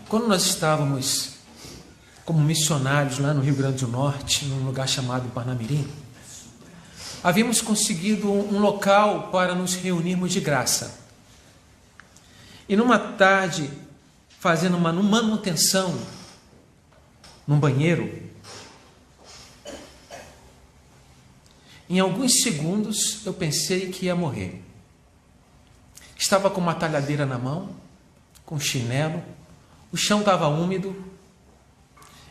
Quando nós estávamos como missionários lá no Rio Grande do Norte, num lugar chamado Parnamirim, havíamos conseguido um local para nos reunirmos de graça. E numa tarde, fazendo uma manutenção num banheiro, em alguns segundos eu pensei que ia morrer. Estava com uma talhadeira na mão, com chinelo, o chão estava úmido,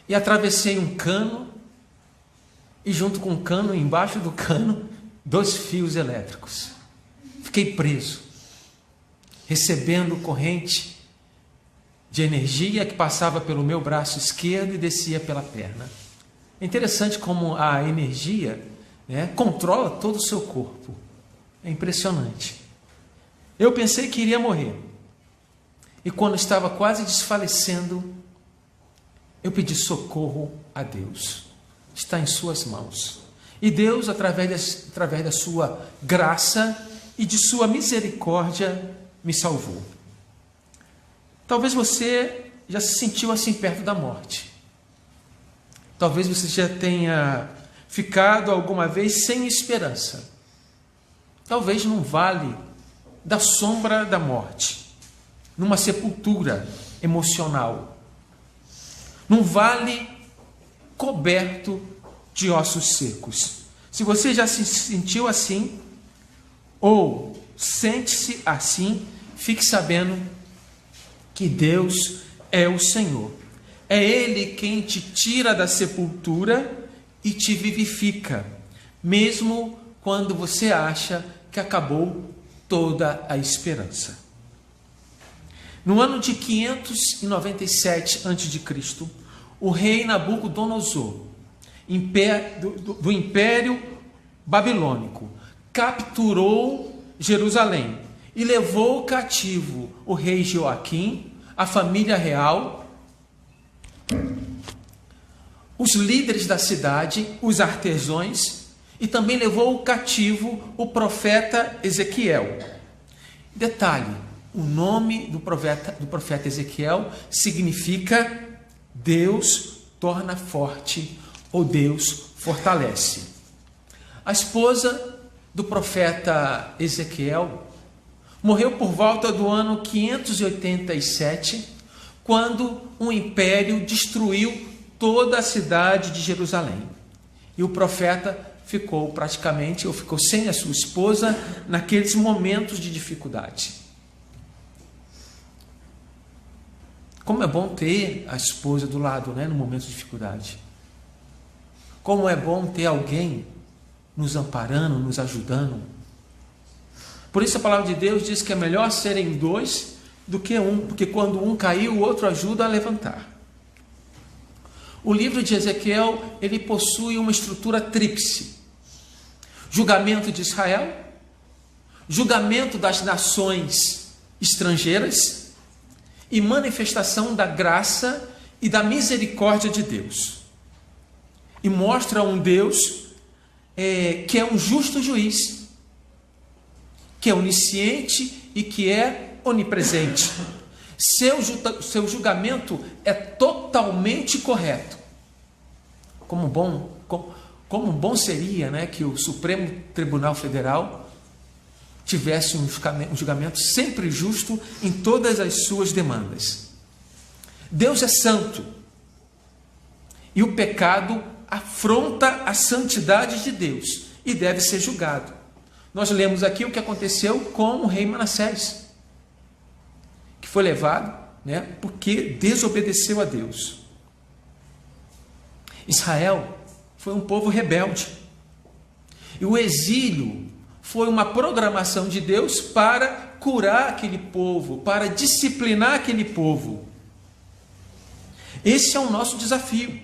e atravessei um cano, e junto com o cano, embaixo do cano, 2 fios elétricos. Fiquei preso, recebendo corrente de energia que passava pelo meu braço esquerdo e descia pela perna. É interessante como a energia, controla todo o seu corpo. É impressionante. Eu pensei que iria morrer. E quando estava quase desfalecendo, eu pedi socorro a Deus. Está em suas mãos. E Deus, através da sua graça e de sua misericórdia, me salvou. Talvez você já se sentiu assim perto da morte. Talvez você já tenha ficado alguma vez sem esperança. Talvez num vale da sombra da morte, numa sepultura emocional, num vale coberto de ossos secos. Se você já se sentiu assim, ou sente-se assim, fique sabendo que Deus é o Senhor. É Ele quem te tira da sepultura e te vivifica, mesmo quando você acha que acabou toda a esperança. No ano de 597 a.C., o rei Nabucodonosor, do Império Babilônico, capturou Jerusalém e levou cativo o rei Joaquim, a família real, os líderes da cidade, os artesãos, e também levou cativo o profeta Ezequiel. Detalhe, o nome do profeta Ezequiel significa Deus torna forte ou Deus fortalece. A esposa do profeta Ezequiel morreu por volta do ano 587, quando um império destruiu toda a cidade de Jerusalém. E o profeta ficou sem a sua esposa naqueles momentos de dificuldade. Como é bom ter a esposa do lado, no momento de dificuldade. Como é bom ter alguém nos amparando, nos ajudando. Por isso a palavra de Deus diz que é melhor serem 2 do que 1, porque quando um cair, o outro ajuda a levantar. O livro de Ezequiel, ele possui uma estrutura tríplice: julgamento de Israel, julgamento das nações estrangeiras e manifestação da graça e da misericórdia de Deus. E mostra um Deus que é um justo juiz, que é onisciente e que é onipresente. Seu julgamento é totalmente correto. Como bom seria, que o Supremo Tribunal Federal tivesse um julgamento sempre justo em todas as suas demandas. Deus é santo e o pecado afronta a santidade de Deus e deve ser julgado. Nós lemos aqui o que aconteceu com o rei Manassés, que foi levado, porque desobedeceu a Deus. Israel foi um povo rebelde. E o exílio foi uma programação de Deus para curar aquele povo, para disciplinar aquele povo. Esse é o nosso desafio.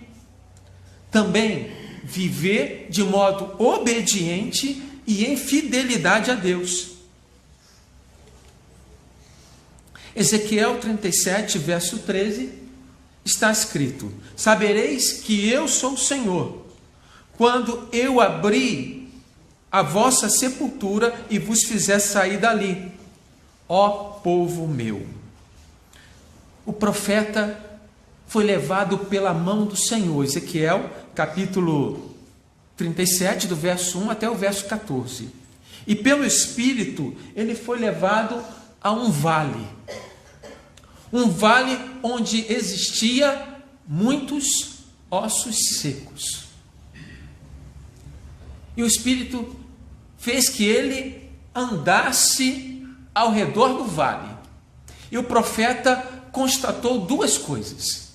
Também viver de modo obediente e em fidelidade a Deus. Ezequiel 37, verso 13, está escrito: sabereis que eu sou o Senhor, quando eu abri a vossa sepultura e vos fizer sair dali, ó povo meu. o profeta foi levado pela mão do Senhor. Ezequiel, capítulo 37, do verso 1 até o verso 14. E pelo Espírito, ele foi levado a um vale. Um vale onde existia muitos ossos secos. E o Espírito fez que ele andasse ao redor do vale. E o profeta constatou duas coisas.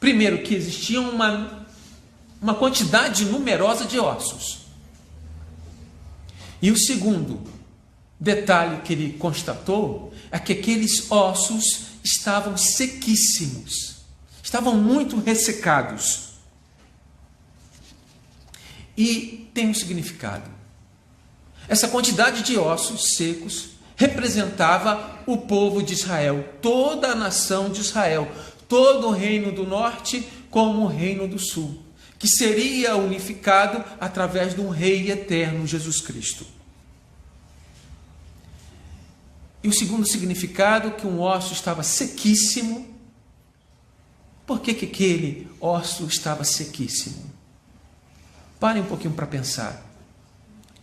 Primeiro, que existia uma quantidade numerosa de ossos. E o segundo detalhe que ele constatou é que aqueles ossos estavam sequíssimos, estavam muito ressecados. E tem um significado. Essa quantidade de ossos secos representava o povo de Israel, toda a nação de Israel, todo o reino do norte como o reino do sul, que seria unificado através de um rei eterno, Jesus Cristo. E o segundo significado, que um osso estava sequíssimo. Por que aquele osso estava sequíssimo? Parem um pouquinho para pensar.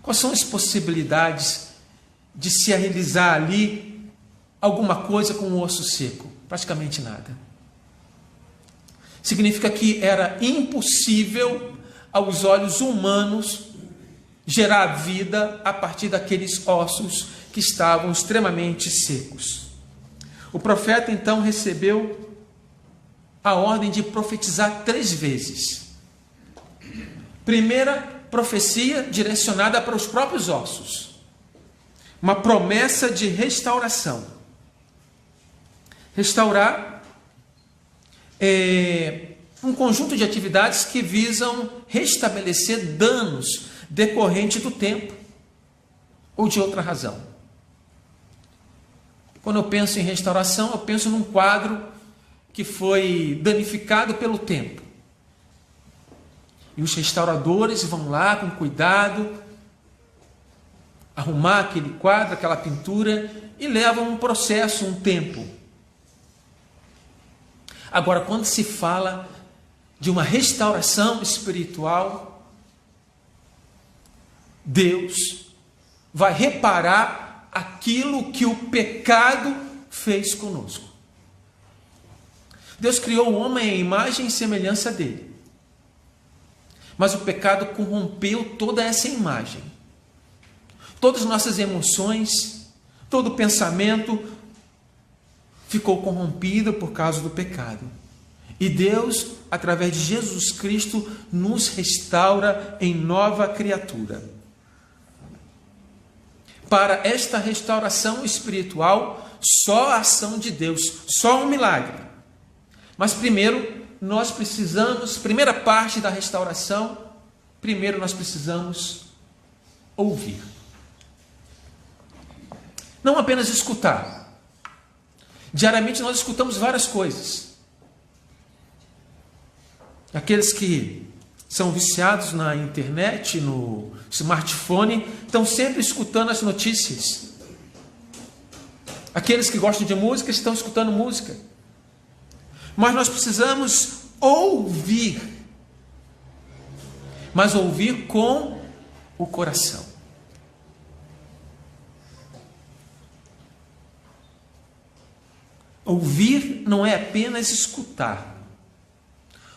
Quais são as possibilidades de se realizar ali alguma coisa com um osso seco? Praticamente nada. Significa que era impossível aos olhos humanos gerar vida a partir daqueles ossos que estavam extremamente secos. O profeta então recebeu a ordem de profetizar 3 vezes. Primeira profecia direcionada para os próprios ossos. Uma promessa de restauração. Restaurar um conjunto de atividades que visam restabelecer danos decorrentes do tempo ou de outra razão. Quando eu penso em restauração, eu penso num quadro que foi danificado pelo tempo. E os restauradores vão lá com cuidado, arrumar aquele quadro, aquela pintura, e levam um processo, um tempo. Agora, quando se fala de uma restauração espiritual, Deus vai reparar aquilo que o pecado fez conosco. Deus criou o homem à imagem e semelhança dele. Mas o pecado corrompeu toda essa imagem. Todas as nossas emoções, todo pensamento ficou corrompido por causa do pecado. E Deus, através de Jesus Cristo, nos restaura em nova criatura. Para esta restauração espiritual, só a ação de Deus, só um milagre. Mas primeiro, nós precisamos, primeira parte da restauração, primeiro nós precisamos ouvir. Não apenas escutar. Diariamente nós escutamos várias coisas. Aqueles que são viciados na internet, no smartphone, estão sempre escutando as notícias. Aqueles que gostam de música estão escutando música. Mas nós precisamos ouvir. Mas ouvir com o coração. Ouvir não é apenas escutar.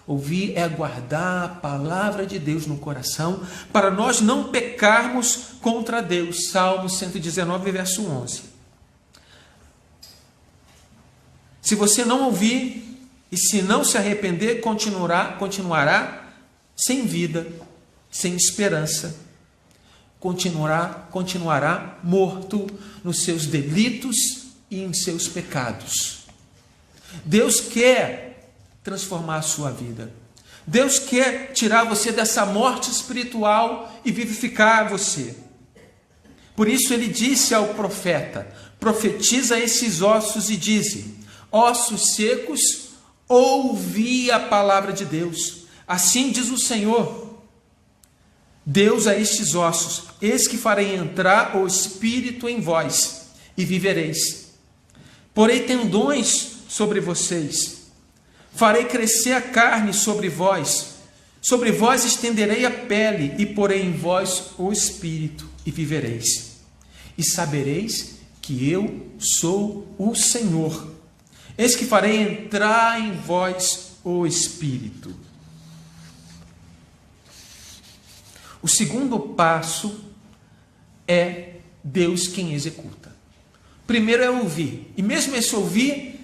Ouvir é guardar a palavra de Deus no coração, para nós não pecarmos contra Deus. Salmo 119, verso 11. Se você não ouvir e se não se arrepender, continuará sem vida, sem esperança. Continuará morto nos seus delitos e em seus pecados. Deus quer transformar a sua vida. Deus quer tirar você dessa morte espiritual e vivificar você. Por isso ele disse ao profeta: profetiza esses ossos e dize: ossos secos, ouvi a palavra de Deus. Assim diz o Senhor, Deus a estes ossos: eis que farei entrar o Espírito em vós, e vivereis. Porei tendões sobre vocês. Farei crescer a carne sobre vós estenderei a pele, e porei em vós o espírito, e vivereis. E sabereis que eu sou o Senhor. Eis que farei entrar em vós o espírito. O segundo passo é Deus quem executa. Primeiro é ouvir. E mesmo esse ouvir,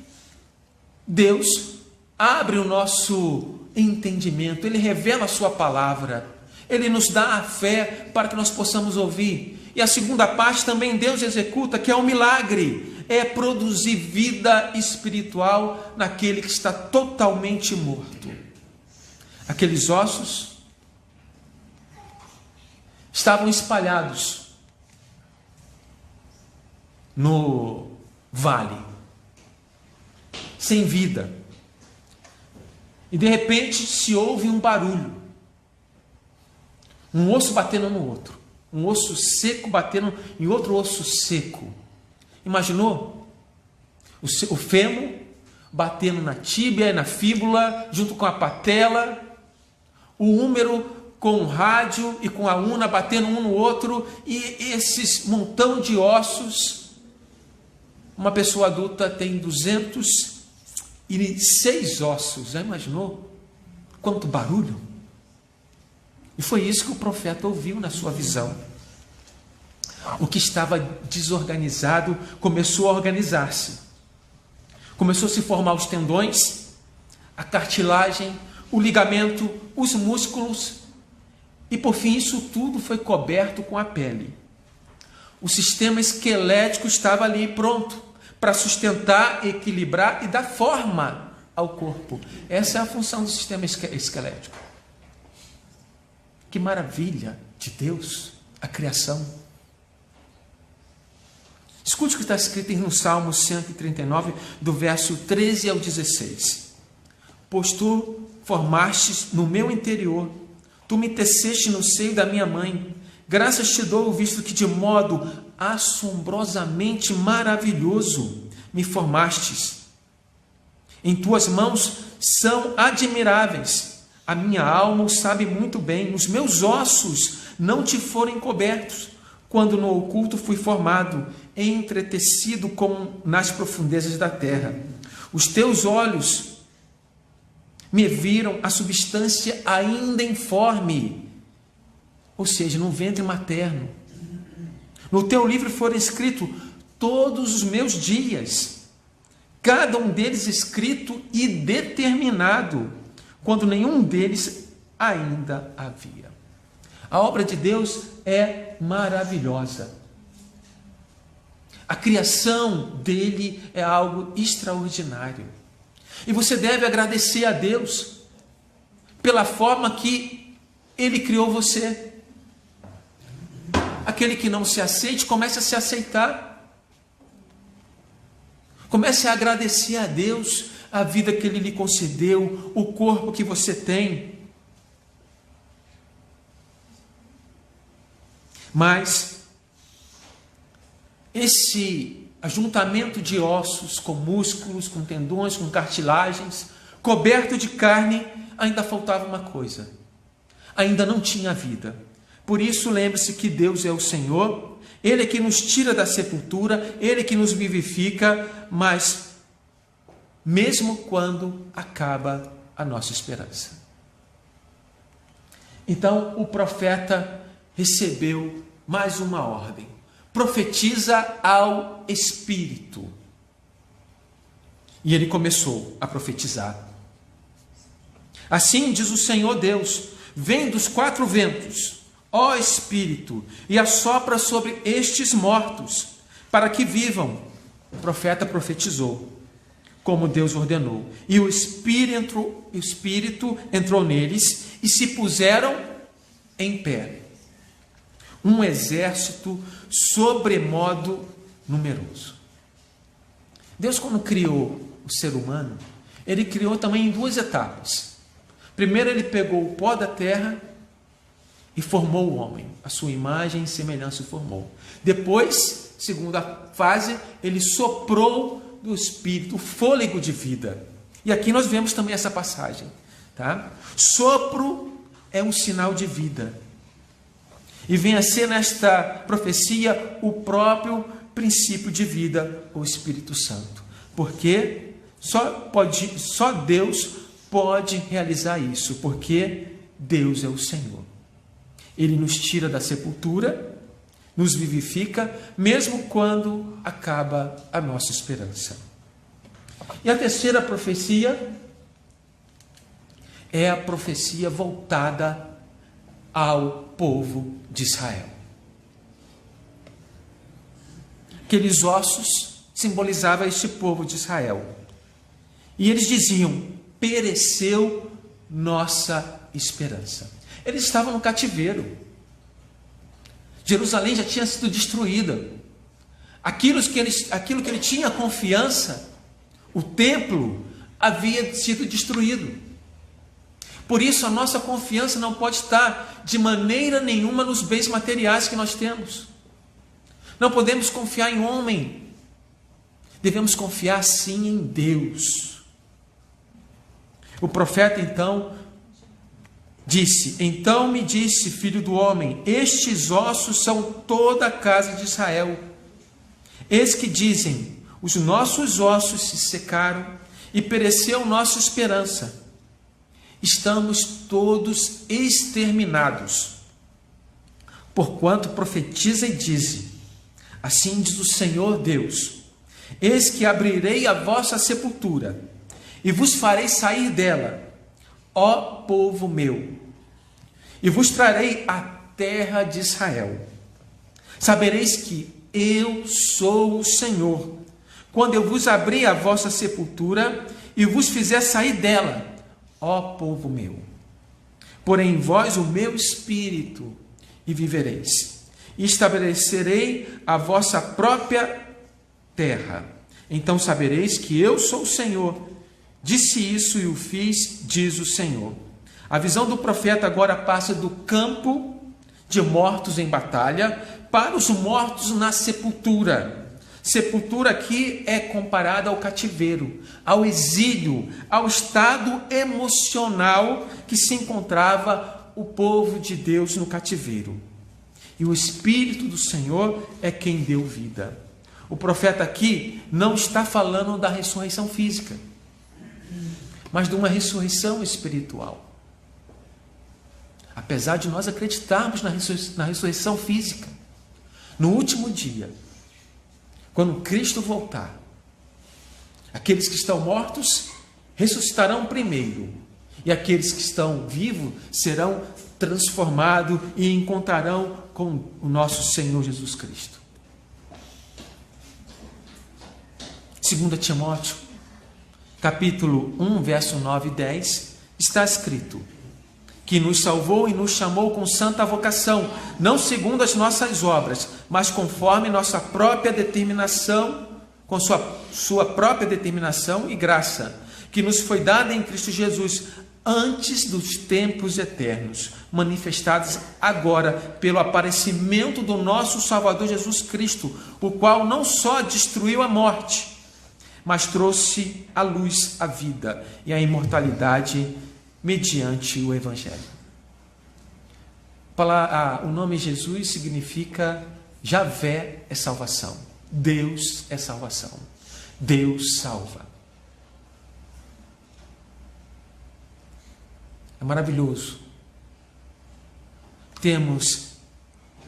Deus abre o nosso entendimento. Ele revela a sua palavra. Ele nos dá a fé para que nós possamos ouvir. E a segunda parte também Deus executa, que é o milagre. É produzir vida espiritual naquele que está totalmente morto. Aqueles ossos estavam espalhados no vale, sem vida. E de repente se ouve um barulho, um osso batendo no outro, um osso seco batendo em outro osso seco. Imaginou? O fêmur batendo na tíbia e na fíbula, junto com a patela, o húmero com o rádio e com a una batendo um no outro, e esses montão de ossos. Uma pessoa adulta tem 206 ossos. Já imaginou? Quanto barulho! E foi isso que o profeta ouviu na sua visão. O que estava desorganizado começou a organizar-se. Começou a se formar os tendões, a cartilagem, o ligamento, os músculos, e por fim isso tudo foi coberto com a pele. O sistema esquelético estava ali pronto para sustentar, equilibrar e dar forma ao corpo. Essa é a função do sistema esquelético. Que maravilha de Deus, a criação. Escute o que está escrito no Salmo 139, do verso 13 ao 16. Pois tu formastes no meu interior, tu me teceste no seio da minha mãe. Graças te dou, visto que de modo assombrosamente maravilhoso me formastes. Em tuas mãos são admiráveis. A minha alma o sabe muito bem. Os meus ossos não te foram encobertos, quando no oculto fui formado, entretecido como nas profundezas da terra. Os teus olhos me viram a substância ainda informe, ou seja, no ventre materno. No teu livro foram escritos todos os meus dias, cada um deles escrito e determinado, quando nenhum deles ainda havia. A obra de Deus é maravilhosa. A criação dele é algo extraordinário. E você deve agradecer a Deus pela forma que ele criou você. Aquele que não se aceite, comece a se aceitar. Comece a agradecer a Deus a vida que ele lhe concedeu, o corpo que você tem. Mas esse ajuntamento de ossos com músculos, com tendões, com cartilagens, coberto de carne, ainda faltava uma coisa. Ainda não tinha vida. Por isso, lembre-se que Deus é o Senhor, Ele é que nos tira da sepultura, Ele é que nos vivifica, mas mesmo quando acaba a nossa esperança. Então, o profeta recebeu mais uma ordem. Profetiza ao Espírito. E ele começou a profetizar. Assim diz o Senhor Deus: vem dos quatro ventos, ó Espírito, e assopra sobre estes mortos, para que vivam. O profeta profetizou, como Deus ordenou. E o Espírito entrou neles, e se puseram em pé. Um exército sobremodo numeroso. Deus, quando criou o ser humano, ele criou também em duas etapas. Primeiro, ele pegou o pó da terra e formou o homem. A sua imagem e semelhança o formou. Depois, segunda fase, ele soprou do Espírito, o fôlego de vida. E aqui nós vemos também essa passagem. Tá? Sopro é um sinal de vida. E vem a ser nesta profecia o próprio princípio de vida, o Espírito Santo. Porque só Deus pode realizar isso, porque Deus é o Senhor. Ele nos tira da sepultura, nos vivifica, mesmo quando acaba a nossa esperança. E a terceira profecia é a profecia voltada ao povo de Israel. Aqueles ossos simbolizavam este povo de Israel. E eles diziam: pereceu nossa esperança. Eles estavam no cativeiro. Jerusalém já tinha sido destruída. Aquilo que ele tinha confiança, o templo, havia sido destruído. Por isso, a nossa confiança não pode estar de maneira nenhuma nos bens materiais que nós temos. Não podemos confiar em homem. Devemos confiar sim em Deus. O profeta então disse: então me disse, filho do homem, estes ossos são toda a casa de Israel. Eis que dizem: os nossos ossos se secaram e pereceu nossa esperança. Estamos todos exterminados. Porquanto profetiza e diz: assim diz o Senhor Deus: eis que abrirei a vossa sepultura e vos farei sair dela, ó povo meu, e vos trarei a terra de Israel. Sabereis que eu sou o Senhor, quando eu vos abrir a vossa sepultura e vos fizer sair dela, ó povo meu. Porém em vós o meu espírito, e vivereis, e estabelecerei a vossa própria terra. Então sabereis que eu sou o Senhor. Disse isso e o fiz, diz o Senhor. A visão do profeta agora passa do campo de mortos em batalha para os mortos na sepultura. Sepultura aqui é comparada ao cativeiro, ao exílio, ao estado emocional que se encontrava o povo de Deus no cativeiro. E o Espírito do Senhor é quem deu vida. O profeta aqui não está falando da ressurreição física, mas de uma ressurreição espiritual. Apesar de nós acreditarmos na ressurreição física, no último dia, quando Cristo voltar, aqueles que estão mortos ressuscitarão primeiro, e aqueles que estão vivos serão transformados e encontrarão com o nosso Senhor Jesus Cristo. 2 Timóteo, capítulo 1, verso 9 e 10, está escrito: que nos salvou e nos chamou com santa vocação, não segundo as nossas obras, mas conforme nossa própria determinação, com sua própria determinação e graça, que nos foi dada em Cristo Jesus, antes dos tempos eternos, manifestados agora pelo aparecimento do nosso Salvador Jesus Cristo, o qual não só destruiu a morte, mas trouxe à luz a vida e a imortalidade mediante o Evangelho. O nome Jesus significa Javé é salvação. Deus é salvação. Deus salva. É maravilhoso. Temos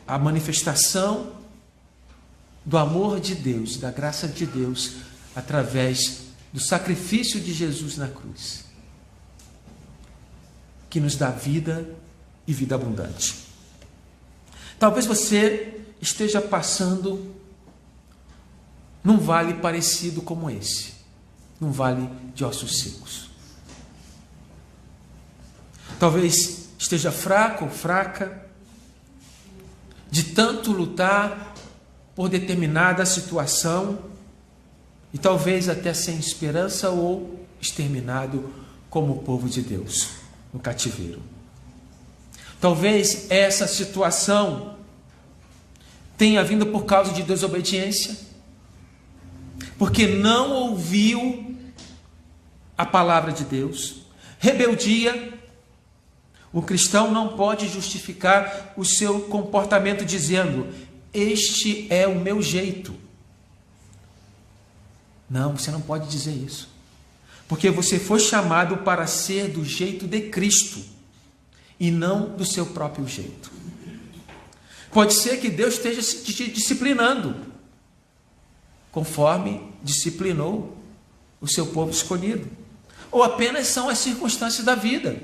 a manifestação do amor de Deus, da graça de Deus, através do sacrifício de Jesus na cruz, que nos dá vida e vida abundante. Talvez você esteja passando num vale parecido como esse, num vale de ossos secos. Talvez esteja fraco ou fraca de tanto lutar por determinada situação e talvez até sem esperança ou exterminado como o povo de Deus no cativeiro. Talvez essa situação tenha vindo por causa de desobediência, porque não ouviu a palavra de Deus. Rebeldia. O cristão não pode justificar o seu comportamento dizendo: este é o meu jeito. Não, você não pode dizer isso. Porque você foi chamado para ser do jeito de Cristo e não do seu próprio jeito. Pode ser que Deus esteja te disciplinando, conforme disciplinou o seu povo escolhido. Ou apenas são as circunstâncias da vida.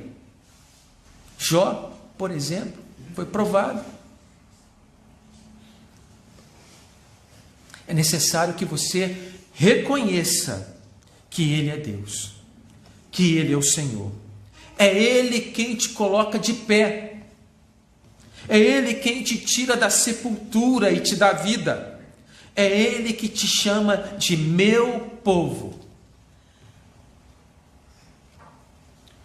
Jó, por exemplo, foi provado. É necessário que você reconheça que Ele é Deus, que Ele é o Senhor. É Ele quem te coloca de pé. É Ele quem te tira da sepultura e te dá vida. É Ele que te chama de meu povo.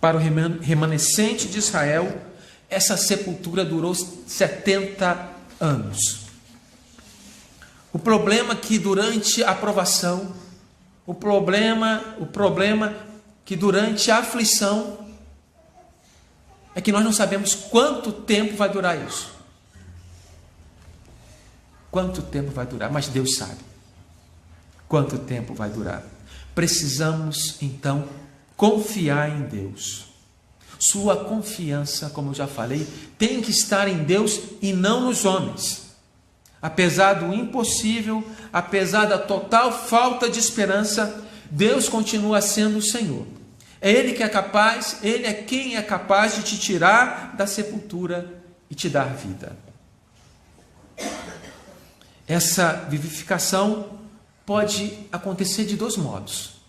Para o remanescente de Israel, essa sepultura durou 70 anos. O problema que durante a provação, o problema que durante a aflição, é que nós não sabemos quanto tempo vai durar isso. Quanto tempo vai durar, mas Deus sabe quanto tempo vai durar. Precisamos, então, confiar em Deus. Sua confiança, como eu já falei, tem que estar em Deus e não nos homens. Apesar do impossível, apesar da total falta de esperança, Deus continua sendo o Senhor. É Ele que é capaz, Ele é quem é capaz de te tirar da sepultura e te dar vida. Essa vivificação pode acontecer de dois modos.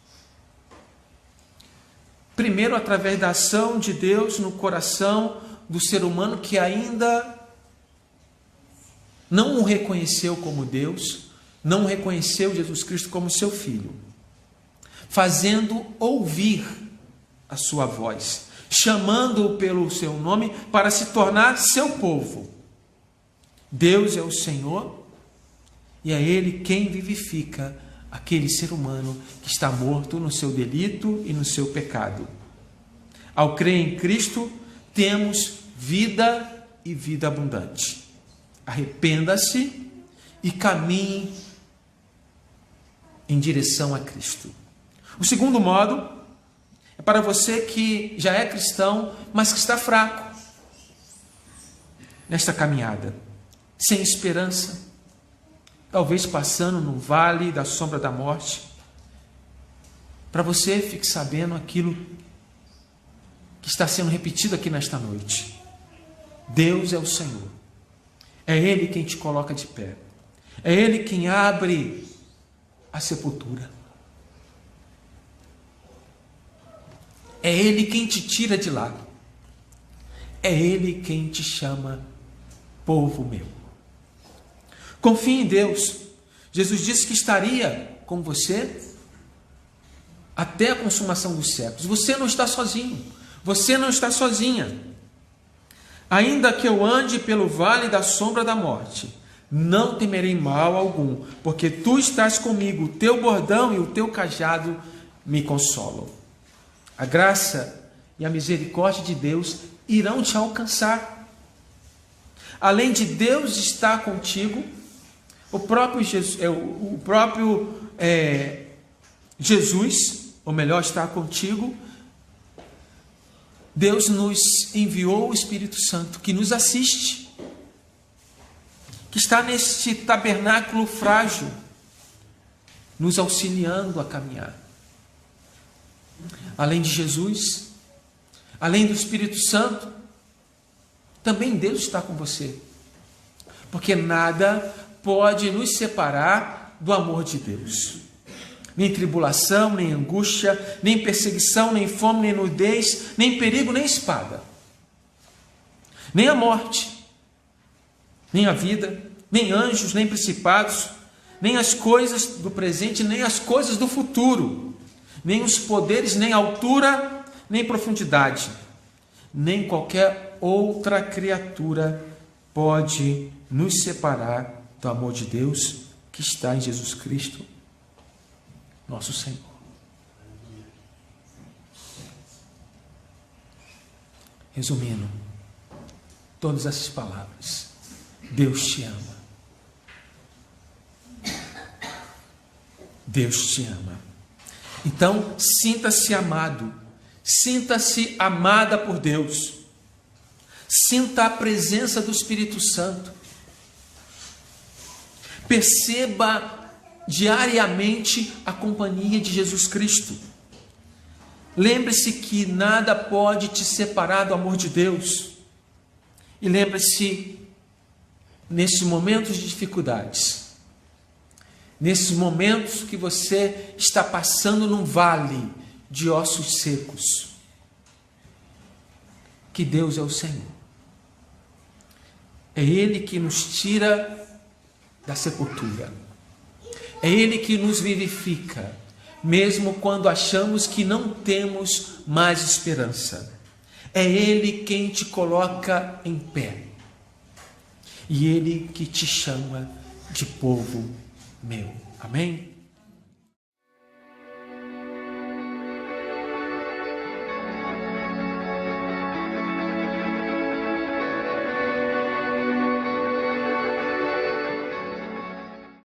Primeiro, através da ação de Deus no coração do ser humano que ainda não o reconheceu como Deus, não reconheceu Jesus Cristo como seu Filho, fazendo ouvir a sua voz, chamando-o pelo seu nome para se tornar seu povo. Deus é o Senhor e é Ele quem vivifica aquele ser humano que está morto no seu delito e no seu pecado. Ao crer em Cristo, temos vida e vida abundante. Arrependa-se e caminhe em direção a Cristo. O segundo modo é para você que já é cristão, mas que está fraco nesta caminhada, sem esperança, talvez passando no vale da sombra da morte. Para você, fique sabendo aquilo que está sendo repetido aqui nesta noite. Deus é o Senhor. É Ele quem te coloca de pé. É Ele quem abre a sepultura. É Ele quem te tira de lá. É Ele quem te chama povo meu. Confie em Deus. Jesus disse que estaria com você até a consumação dos séculos. Você não está sozinho. Você não está sozinha. Ainda que eu ande pelo vale da sombra da morte, não temerei mal algum, porque tu estás comigo, o teu bordão e o teu cajado me consolam. A graça e a misericórdia de Deus irão te alcançar. Além de Deus estar contigo, o próprio Jesus, ou melhor, está contigo. Deus nos enviou o Espírito Santo que nos assiste, que está neste tabernáculo frágil, nos auxiliando a caminhar. Além de Jesus, além do Espírito Santo, também Deus está com você, porque nada pode nos separar do amor de Deus. Nem tribulação, nem angústia, nem perseguição, nem fome, nem nudez, nem perigo, nem espada. Nem a morte, nem a vida, nem anjos, nem principados, nem as coisas do presente, nem as coisas do futuro, nem os poderes, nem altura, nem profundidade, nem qualquer outra criatura pode nos separar do amor de Deus que está em Jesus Cristo, nosso Senhor. Resumindo todas essas palavras, Deus te ama. Deus te ama. Então, sinta-se amado. Sinta-se amada por Deus. Sinta a presença do Espírito Santo. Perceba diariamente a companhia de Jesus Cristo. Lembre-se que nada pode te separar do amor de Deus. E lembre-se, nesses momentos de dificuldades, nesses momentos que você está passando num vale de ossos secos, que Deus é o Senhor. É Ele que nos tira da sepultura. É Ele que nos vivifica, mesmo quando achamos que não temos mais esperança. É Ele quem te coloca em pé. E Ele que te chama de povo meu. Amém?